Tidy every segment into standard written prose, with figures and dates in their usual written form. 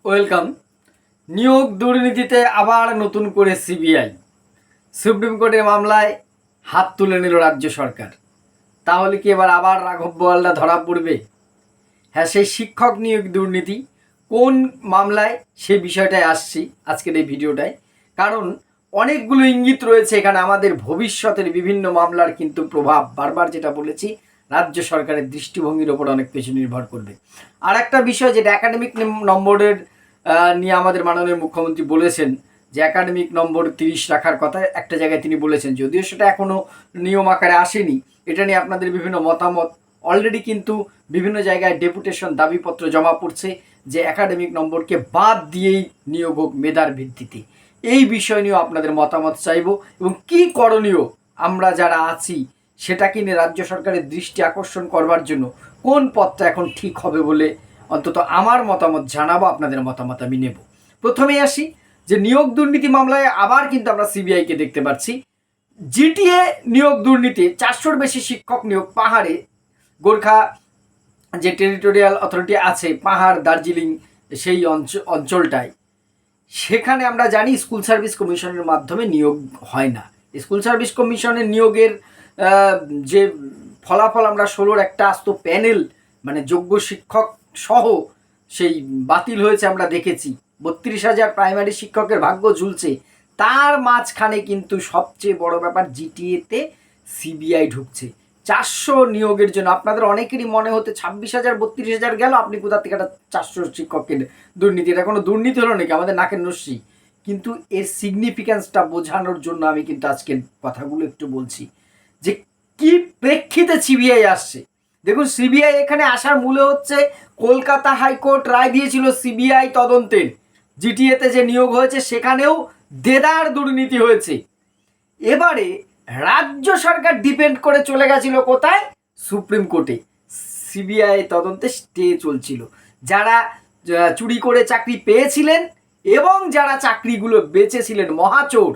Welcome. নিয়োগ দুর্নীতিতে আবার নতুন করে সিবিআই সুপ্রিম কোর্টের মামলায় হাত তুলে নিল রাজ্য সরকার। তাহলে কি এবার আবার রাঘব বোয়ালদা ধরা পড়বে? হ্যাঁ, সেই শিক্ষক নিয়োগ দুর্নীতি কোন মামলায়, সেই বিষয়টায় আসছি আজকের এই ভিডিওটায়। কারণ অনেকগুলো ইঙ্গিত রয়েছে এখানে আমাদের ভবিষ্যতের বিভিন্ন মামলার কিন্তু প্রভাব, বারবার যেটা বলেছি, রাজ্য সরকারের দৃষ্টিভঙ্গির ওপর অনেক কিছু নির্ভর করবে। আর একটা বিষয় যেটা একাডেমিক নম্বরের নিয়ে আমাদের মাননীয় মুখ্যমন্ত্রী বলেছেন যে একাডেমিক নম্বর 30 রাখার কথা একটা জায়গায় তিনি বলেছেন, যদিও সেটা এখনও নিয়ম আকারে আসেনি। এটা নিয়ে আপনাদের বিভিন্ন মতামত অলরেডি কিন্তু বিভিন্ন জায়গায় ডেপুটেশন দাবিপত্র জমা পড়ছে যে একাডেমিক নম্বরকে বাদ দিয়েই নিয়োগ হোক মেধার ভিত্তিতে। এই বিষয় নিয়েও আপনাদের মতামত চাইব এবং কি করণীয় আমরা যারা আছি সেটাকে নিয়ে রাজ্য সরকারের দৃষ্টি আকর্ষণ করবার জন্য কোন পথটা এখন ঠিক হবে বলে অন্তত আমার মতামত জানাবো, আপনাদের মতামত আমি নেব। প্রথমেই আসি যে নিয়োগ দুর্নীতি মামলায় আবার কিন্তু আমরা সিবিআইকে দেখতে পাচ্ছি। জিটিএ নিয়োগ দুর্নীতি, 400-র বেশি শিক্ষক নিয়োগ পাহাড়ে, গোর্খা যে টেরিটোরিয়াল অথরিটি আছে পাহাড় দার্জিলিং সেই অঞ্চলটায়, সেখানে আমরা জানি স্কুল সার্ভিস কমিশনের মাধ্যমে নিয়োগ হয় না। স্কুল সার্ভিস কমিশনের নিয়োগের যে ফলাফল আমরা 16-র একটা আস্ত প্যানেল, মানে যোগ্য শিক্ষক সহ সেই বাতিল হয়েছে আমরা দেখেছি। 32,000 প্রাইমারি শিক্ষকের ভাগ্য ঝুলছে। তার মাঝখানে কিন্তু সবচেয়ে বড় ব্যাপার, জিটিএতে সিবিআই ঢুকছে 400 নিয়োগের জন্য। আপনাদের অনেকেরই মনে হতে 26,000 32,000 গেল, আপনি কোথা থেকে একটা 400 শিক্ষকের দুর্নীতি, এটা কোনো দুর্নীতি হলো নাকি আমাদের নাকের নস্যি? কিন্তু এর সিগনিফিক্যান্সটা বোঝানোর জন্য আমি কিন্তু আজকের কথাগুলো একটু বলছি যে কি প্রেক্ষিতে সিবিআই আসছে। দেখুন, সিবিআই এখানে আসার মূলে হচ্ছে কলকাতা হাইকোর্ট রায় দিয়েছিল সিবিআই তদন্তের। জিটিএতে যে নিয়োগ হয়েছে সেখানেও দেদার দুর্নীতি হয়েছে। এবারে রাজ্য সরকার ডিপেন্ড করে চলে গেছিল কোথায়? সুপ্রিম কোর্টে। সিবিআই তদন্তে স্টে চলছিল। যারা চুরি করে চাকরি পেয়েছিলেন এবং যারা চাকরিগুলো বেচেছিলেন মহাচোর,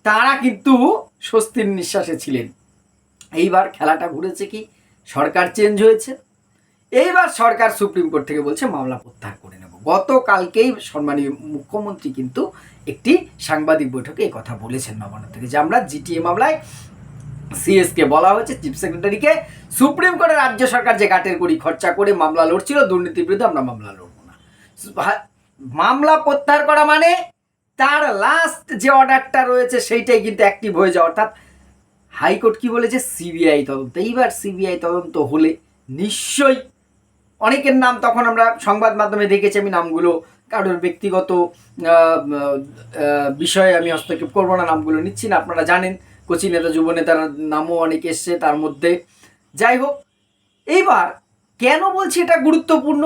তারা কিন্তু স্বস্তির নিঃশ্বাসে ছিলেন। এইবার খেলাটা ঘুরেছে কি, সরকার চেঞ্জ হয়েছে। এইবার সরকার সুপ্রিম কোর্ট থেকে বলছে মামলা প্রত্যাহার করে নেব। গতকালকেই সম্মানীয় মুখ্যমন্ত্রী কিন্তু একটি সাংবাদিক বৈঠকে এই কথা বলেছেন নবান্ন থেকে, যে আমরা জিটিএ মামলায় সিএসকে বলা হয়েছে, চিফ সেক্রেটারিকে, সুপ্রিম কোর্টে রাজ্য সরকার যে ঘাটের করি খরচা করে মামলা লড়ছিল দুর্নীতির বিরুদ্ধে, আমরা মামলা লড়বো না। মামলা প্রত্যাহার করা মানে তার লাস্ট যে অর্ডারটা রয়েছে সেইটাই কিন্তু অ্যাক্টিভ হয়ে যাওয়া। অর্থাৎ হাইকোর্ট কি বলেছে? সিবিআই তদন্ত। এইবার সিবিআই তদন্ত হলে নিশ্চয়ই অনেকের নাম তখন আমরা সংবাদ মাধ্যমে দেখেছি, আমি নামগুলো কারোর ব্যক্তিগত বিষয়ে আমি হস্তক্ষেপ করবো না, নামগুলো নিচ্ছি না, আপনারা জানেন কোচি নেতা যুব নেতার নামও অনেক এসছে তার মধ্যে। যাই হোক, এইবার কেন বলছি এটা গুরুত্বপূর্ণ?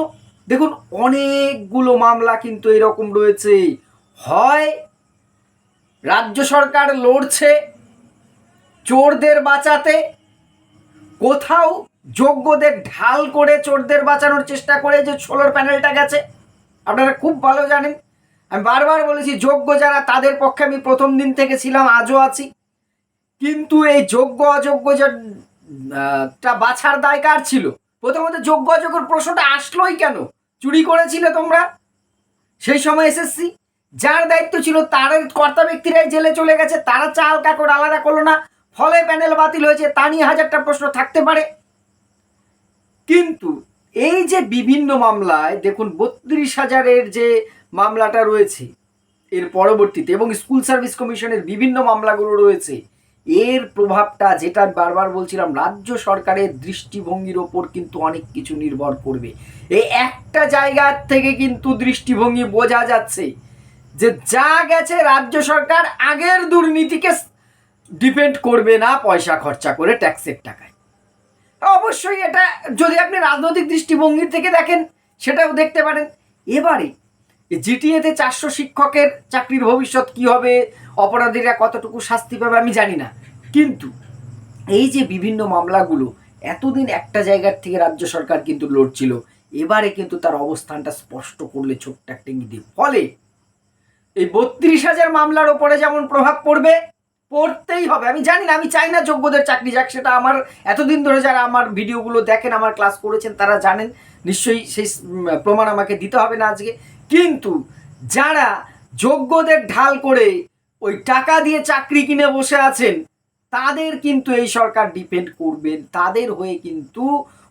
দেখুন, অনেকগুলো মামলা কিন্তু এরকম রয়েছে। হয় রাজ্য সরকার লড়ছে চোরদের বাঁচাতে, কোথাও যোগ্যদের ঢাল করে চোরদের বাঁচানোর চেষ্টা করে যে 16-র প্যানেলটা গেছে, আপনারা খুব ভালো জানেন। আমি বারবার বলেছি যোগ্য যারা তাদের পক্ষে আমি প্রথম দিন থেকে ছিলাম, আজও আছি। কিন্তু এই যোগ্য অযোগ্য যেটা বাছার দায় কার ছিল? প্রথমত যোগ্য অযোগ্যর প্রশ্নটা আসলোই কেন? চুরি করেছিলে তোমরা সেই সময় এসএসসি, যার দায়িত্ব ছিল তার কর্তা ব্যক্তিরাই জেলে চলে গেছে, তারা চাল কাকড় আলাদা করলো না, ফলে প্যানেল বাতিল হয়েছে। তা নিয়ে হাজারটা প্রশ্ন থাকতে পারে। কিন্তু এই যে বিভিন্ন মামলায় দেখুন 32,000-এর যে মামলাটা রয়েছে এর পরবর্তীতে, এবং স্কুল সার্ভিস কমিশনের বিভিন্ন মামলাগুলো রয়েছে, এর প্রভাবটা যেটা বারবার বলছিলাম, রাজ্য সরকারের দৃষ্টিভঙ্গির ওপর কিন্তু অনেক কিছু নির্ভর করবে। এই একটা জায়গা থেকে কিন্তু দৃষ্টিভঙ্গি বোঝা যাচ্ছে যে যা গেছে রাজ্য সরকার আগের দুর্নীতিকে ডিপেন্ড করবে না পয়সা খরচা করে ট্যাক্সের টাকায়। অবশ্যই এটা যদি আপনি রাজনৈতিক দৃষ্টিভঙ্গি থেকে দেখেন সেটাও দেখতে পারেন। এবারে জিটিএতে 400 শিক্ষকের চাকরির ভবিষ্যৎ কি হবে, অপরাধীরা কতটুকু শাস্তি পাবে আমি জানি না, কিন্তু এই যে বিভিন্ন মামলাগুলো এতদিন একটা জায়গার থেকে রাজ্য সরকার কিন্তু লড়ছিল, এবারে কিন্তু তার অবস্থানটা স্পষ্ট করলে ছোট্ট একটা ইঙ্গিত। ফলে এই 32,000 মামলার ওপরে যেমন প্রভাব পড়বে, পড়তেই হবে। আমি জানি না, আমি চাই না যোগ্যদের চাকরি যাক, সেটা আমার এতদিন ধরে যারা আমার ভিডিওগুলো দেখেন, আমার ক্লাস করেছেন, তারা জানেন নিশ্চয়ই, সেই প্রমাণ আমাকে দিতে হবে না আজকে। কিন্তু যারা যোগ্যদের ঢাল করে ওই টাকা দিয়ে চাকরি কিনে বসে আছেন তাদের কিন্তু এই সরকার ডিপেন্ড করবেন, তাদের হয়ে কিন্তু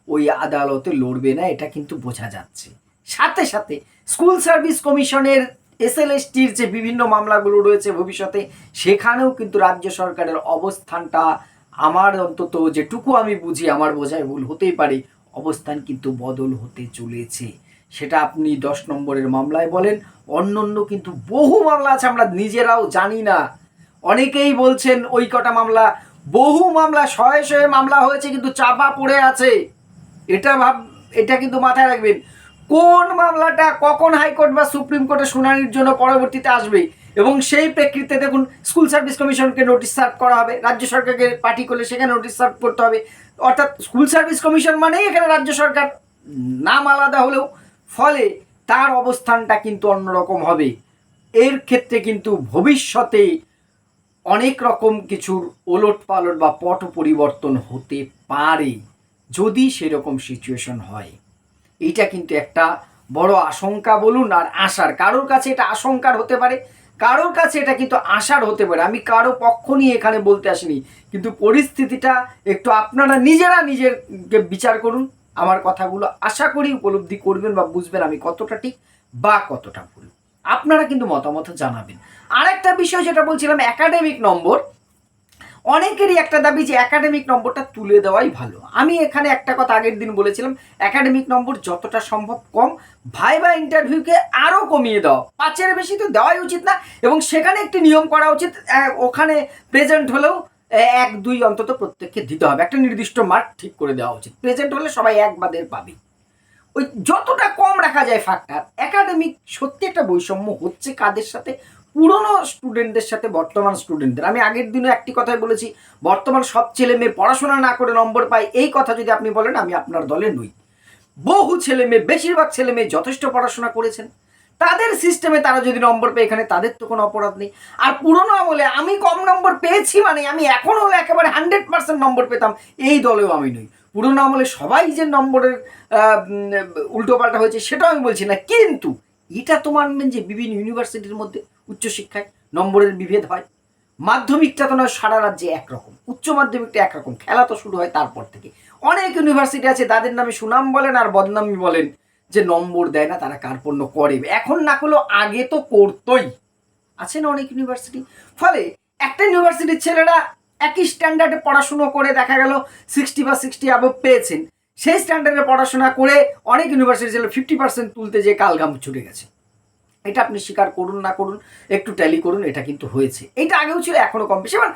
ওই আদালতে লড়বে না, এটা কিন্তু বোঝা যাচ্ছে। সাথে সাথে স্কুল সার্ভিস কমিশনের এসএলএসটির যে বিভিন্ন মামলাগুলো রয়েছে ভবিষ্যতে, সেখানেও কিন্তু রাজ্য সরকারের অবস্থানটা, আমার অন্তত যেটুকু আমি বুঝি, আমার বোঝায় ভুল হতেই পারে, অবস্থান কিন্তু বদল হতে চলেছে। সেটা আপনি 10 নম্বরের মামলায় বলেন, অন্য কিন্তু বহু মামলা আছে, আমরা নিজেরাও জানি না। অনেকেই বলছেন ওই কটা মামলা, বহু মামলা, শয়ে শয়ে মামলা হয়েছে কিন্তু চাপা পড়ে আছে। এটা কিন্তু মাথায় রাখবেন, কোন মামলাটা কখন হাইকোর্ট বা সুপ্রিম কোর্টে শুনানির জন্য পরবর্তীতে আসবে, এবং সেই প্রেক্ষিতে দেখুন স্কুল সার্ভিস কমিশনকে নোটিশ সার্ভ করা হবে, রাজ্য সরকারকে পার্টি করলে সেখানে নোটিশ সার্ভ করতে হবে। অর্থাৎ স্কুল সার্ভিস কমিশন মানেই এখানে রাজ্য সরকার, নাম আলাদা হলেও, ফলে তার অবস্থানটা কিন্তু অন্যরকম হবে। এর ক্ষেত্রে কিন্তু ভবিষ্যতে অনেক রকম কিছুর ওলট পালট বা পট পরিবর্তন হতে পারে যদি সেরকম সিচুয়েশন হয়। এইটা কিন্তু একটা বড় আশঙ্কা বলুন আর আশার, কারোর কাছে এটা আশঙ্কার হতে পারে, কারোর কাছে এটা কিন্তু আশার হতে পারে। আমি কারো পক্ষ নিয়ে এখানে বলতে আসিনি, কিন্তু পরিস্থিতিটা একটু আপনারা নিজেরকে বিচার করুন। আমার কথাগুলো আশা করি উপলব্ধি করবেন বা বুঝবেন আমি কতটা ঠিক বা কতটা ভুল। আপনারা কিন্তু মতামত জানাবেন। আরেকটা বিষয় যেটা বলছিলাম, একাডেমিক নম্বর, অনেকেরই একটা দাবি যে একাডেমিক নম্বরটা তুলে দেওয়াই ভালো। আমি এখানে একটা কথা আগের দিন বলেছিলাম, একাডেমিক নম্বর যতটা সম্ভব কম, ভাইবা ইন্টারভিউকে আরও কমিয়ে দেওয়া, 5-এর বেশি তো দেওয়াই উচিত না, এবং সেখানে একটি নিয়ম করা উচিত, ওখানে প্রেজেন্ট হলেও 1-2 অন্তত প্রত্যেককে দিতে হবে, একটা নির্দিষ্ট মার্ক ঠিক করে দেওয়া উচিত। প্রেজেন্ট হলে সবাই 1 বা 1.5 পাবে, ওই যতটা কম রাখা যায় ফ্যাক্টর। একাডেমিক সত্যি একটা বৈষম্য হচ্ছে কাদের সাথে, পুরনো স্টুডেন্টদের সাথে বর্তমান স্টুডেন্টদের। আমি আগের দিনও একটি কথাই বলেছি, বর্তমান সব ছেলে মেয়ে পড়াশোনা না করে নম্বর পায়, এই কথা যদি আপনি বলেন আমি আপনার দলে নই। বহু ছেলে মেয়ে, বেশিরভাগ ছেলে মেয়ে যথেষ্ট পড়াশোনা করেছেন, তাদের সিস্টেমে তারা যদি নম্বর পেয়ে, এখানে তাদের তো কোনো অপরাধ নেই। আর পুরনো আমলে আমি কম নম্বর পেয়েছি মানে আমি এখন হলে একেবারে 100% নম্বর পেতাম, এই দলেও আমি নই। পুরনো আমলে সবাই যে নম্বরের উল্টোপাল্টা হয়েছে সেটাও আমি বলছি না, কিন্তু এটা তো মানবেন যে বিভিন্ন ইউনিভার্সিটির মধ্যে উচ্চশিক্ষায় নম্বরের বিভেদ হয়। মাধ্যমিকটা তো নয় সারা রাজ্যে একরকম, উচ্চ মাধ্যমিকটা একরকম, খেলা তো শুরু হয় তারপর থেকে। অনেক ইউনিভার্সিটি আছে তাদের নামে সুনাম বলেন আর বদনামি বলেন যে নম্বর দেয় না, তারা কার্পণ্য করে, এখন না করলেও আগে তো করতোই। আছে না অনেক ইউনিভার্সিটি। ফলে একটা ইউনিভার্সিটির ছেলেরা একই স্ট্যান্ডার্ডে পড়াশুনো করে দেখা গেল 60 বা 60 অ্যাবভ পেয়েছেন, সেই স্ট্যান্ডার্ডে পড়াশোনা করে অনেক ইউনিভার্সিটি ছেলে 50% তুলতে যে কালঘাম ছুটে গেছে। এটা আপনি স্বীকার করুন না করুন, একটু ট্যালি করুন, এটা কিন্তু হয়েছে। এটা আগেও ছিল, এখনও কম বেশি, এবার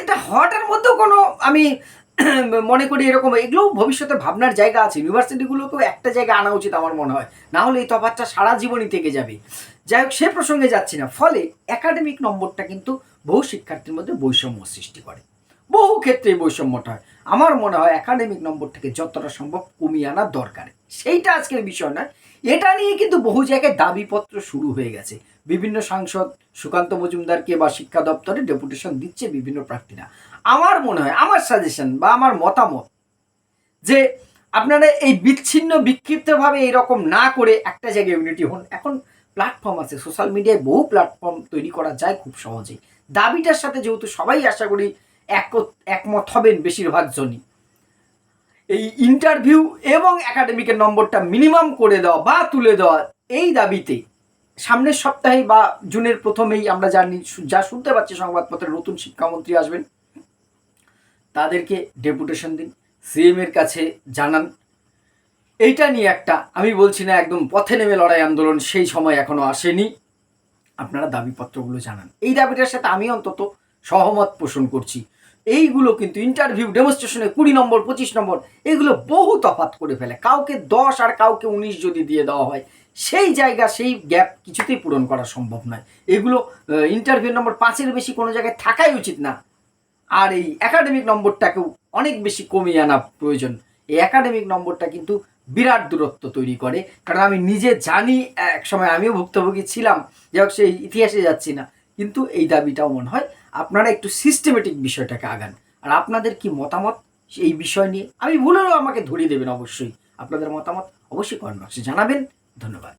এটা হওয়াটার মধ্যেও কোনো আমি মনে করি এরকম, এগুলোও ভবিষ্যতে ভাবনার জায়গা আছে। ইউনিভার্সিটিগুলোকেও একটা জায়গায় আনা উচিত আমার মনে হয়, না হলে এই তফাৎটা সারা জীবনই থেকে যাবে। যাই হোক, সে প্রসঙ্গে যাচ্ছি না। ফলে একাডেমিক নম্বরটা কিন্তু বহু শিক্ষার্থীর মধ্যে বৈষম্য সৃষ্টি করে, বহু ক্ষেত্রে বৈষম্যটা হয়। আমার মনে হয় একাডেমিক নম্বরটাকে যতটা সম্ভব কমিয়ে আনার দরকার। সেইটা আজকের বিষয় নয়, এটা নিয়ে কিন্তু বহু জায়গায় দাবিপত্র শুরু হয়ে গেছে। বিভিন্ন সাংসদ সুকান্ত মজুমদারকে বা শিক্ষা দপ্তরে ডেপুটেশন দিচ্ছে বিভিন্ন প্রার্থীরা। আমার মনে হয়, আমার সাজেশন বা আমার মতামত, যে আপনারা এই বিচ্ছিন্ন বিক্ষিপ্তভাবে এইরকম না করে একটা জায়গায় ইউনিটি হন। এখন প্ল্যাটফর্ম আছে, সোশ্যাল মিডিয়ায় বহু প্ল্যাটফর্ম তৈরি করা যায় খুব সহজেই। দাবিটার সাথে যেহেতু সবাই আশা করি একমত হবেন বেশিরভাগ জনই, এই ইন্টারভিউ এবং একাডেমিকের নম্বরটা মিনিমাম করে দেওয়া বা তুলে দেওয়া, এই দাবিতে সামনের সপ্তাহে বা জুনের প্রথমেই আমরা যা শুনতে পাচ্ছি সংবাদপত্রে, নতুন শিক্ষামন্ত্রী আসবেন, তাদেরকে ডেপুটেশন দিন, সিএম এর কাছে জানান। এইটা নিয়ে একটা, আমি বলছি না একদম পথে নেমে লড়াই আন্দোলন, সেই সময় এখনো আসেনি, আপনারা দাবিপত্রগুলো জানান। এই দাবিটার সাথে আমি অন্তত সহমত পোষণ করছি। এইগুলো কিন্তু ইন্টারভিউ, ডেমনস্ট্রেশনে 20 নম্বর 25 নম্বর, এগুলো বহু তফাৎ করে ফেলে। কাউকে 10 আর কাউকে 19 যদি দিয়ে দেওয়া হয়, সেই জায়গা, সেই গ্যাপ কিছুতেই পূরণ করা সম্ভব নয়। এগুলো ইন্টারভিউ নম্বর 5-এর বেশি কোনো জায়গায় থাকাই উচিত না। আর এই একাডেমিক নম্বরটাকেও অনেক বেশি কমিয়ে আনা প্রয়োজন। এই একাডেমিক নম্বরটা কিন্তু বিরাট দূরত্ব তৈরি করে, কারণ আমি নিজে জানি, এক সময় আমিও ভুক্তভোগী ছিলাম, যাই হোক সেই ইতিহাসে যাচ্ছি না। কিন্তু এই দাবিটাও মনে হয় আপনারা একটু সিস্টেমেটিক বিষয়টাকে আগান। আর আপনাদের কি মতামত এই বিষয় নিয়ে, আমি ভুল হলেও আমাকে ধরিয়ে দেবেন অবশ্যই। আপনাদের মতামত অবশ্যই কমেন্ট বক্সে জানাবেন। ধন্যবাদ।